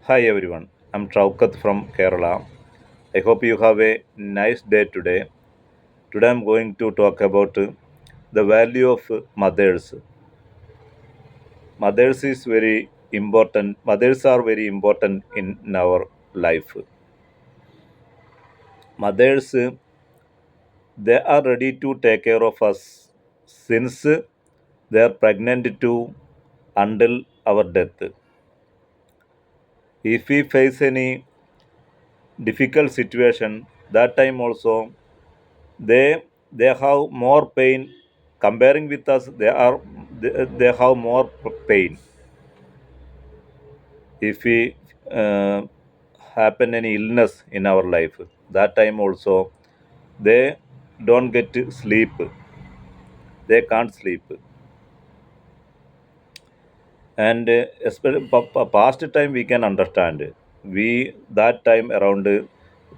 Hi everyone, I'm Traukat from Kerala. I hope you have a nice day today. Today I'm going to talk about the value of mothers. Mothers is very important. Mothers are very important in our life. Mothers, they are ready to take care of us since they are pregnant to until our death. If we face any difficult situation, that time also they they have more pain comparing with us. They have more pain if we uh, happen any illness in our life. That time also they don't get to sleep. They can't sleep. And especially past time we can understand. We that time around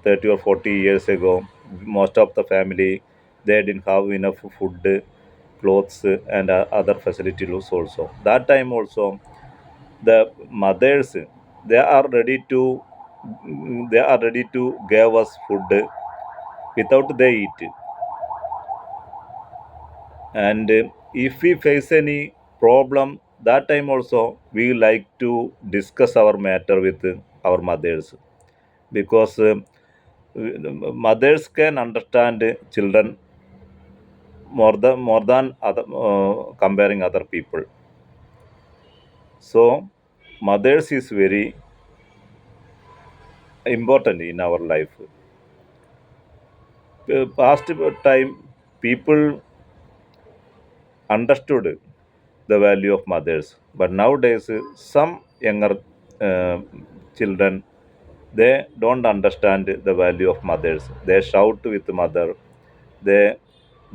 30 or 40 years ago, most of the family, they didn't have enough food, clothes, and other facilities also. That time also the mothers, they are ready to give us food without they eat. And if we face any problem, that time also we like to discuss our matter with our mothers, because mothers can understand children more than other, comparing other people. So mothers is very important in our life. Past time people understood the value of mothers, but nowadays some younger uh, children, they don't understand the value of mothers. They shout with mother. They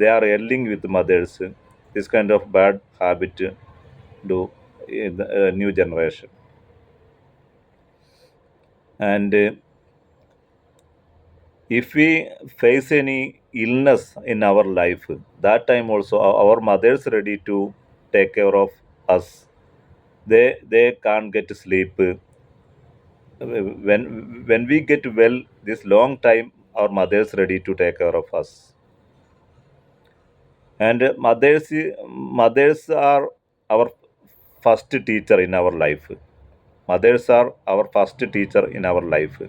are yelling with mothers. This kind of bad habit do in the new generation. And if we face any illness in our life, that time also our mothers ready to take care of us. They can't get sleep. When we get well, this long time our mothers ready to take care of us. And mothers are our first teacher in our life. Mothers are our first teacher in our life.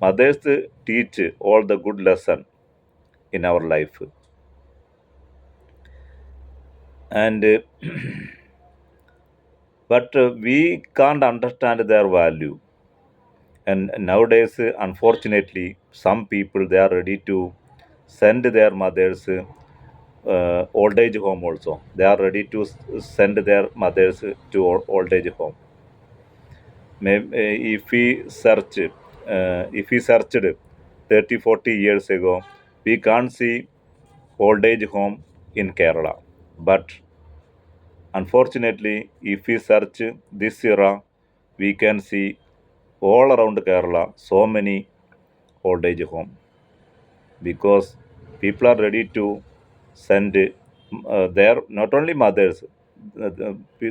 Mothers teach all the good lesson in our life. And but we can't understand their value. And nowadays, unfortunately, some people, they are ready to send their mothers old age home also. They are ready to send their mothers to old age home. If we searched 30 40 years ago, we can't see old age home in Kerala. But unfortunately, if we search this era, we can see all around Kerala so many old age home, because people are ready to send their, not only mothers,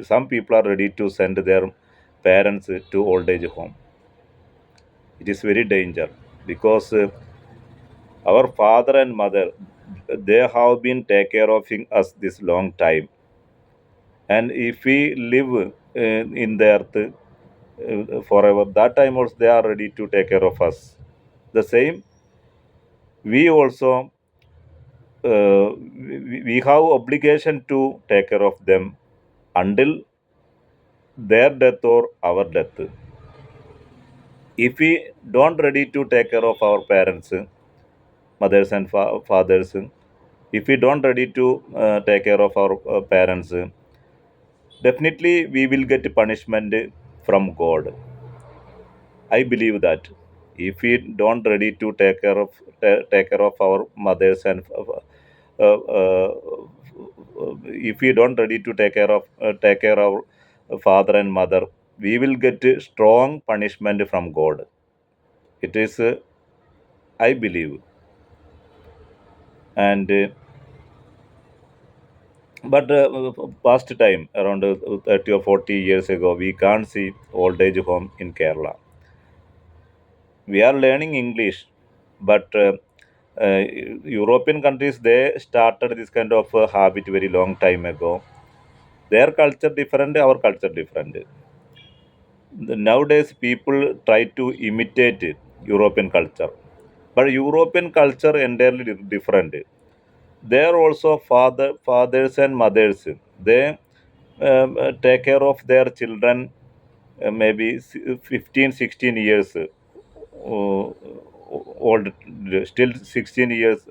some people are ready to send their parents to old age home. It is very danger, because our father and mother, they have been take care of us this long time. And if we live in the earth forever, that time also they are ready to take care of us. The same, we also we have obligation to take care of them until their death or our death. If we don't ready to take care of our parents, mothers and fathers, if we don't ready to take care of our parents, definitely we will get punishment from God. I believe that if we don't ready to take care of our mothers and if we don't ready to take care of our father and mother, we will get a strong punishment from God. It is, I believe. And But past time, around 30 or 40 years ago, we can't see old age home in Kerala. We are learning English, but uh, European countries, they started this kind of habit very long time ago. Their culture different, our culture different. Nowadays, people try to imitate European culture, but European culture entirely different. There also fathers and mothers, they take care of their children, maybe 15, 16 years old, still 16 years,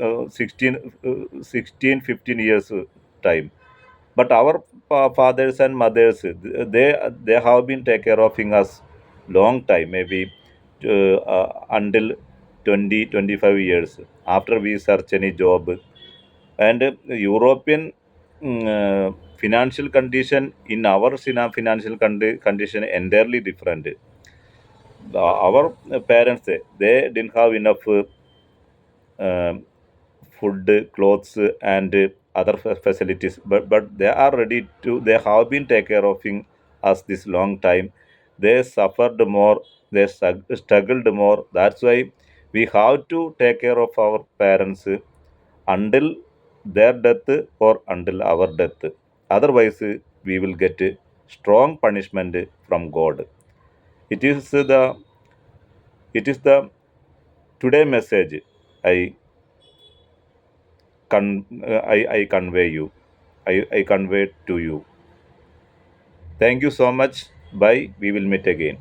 15 years time. But our fathers and mothers, they have been take care of us long time, maybe until 20, 25 years after we search any job. And European financial condition in our financial condition entirely different. Our parents, they didn't have enough um, food, clothes, and other facilities, but they are ready to. They have been take care of us this long time. They suffered more. They struggled more. That's why we have to take care of our parents until their death or until our death. Otherwise, we will get strong punishment from God. It is the today message I I convey you. I convey to you. Thank you so much. Bye. We will meet again.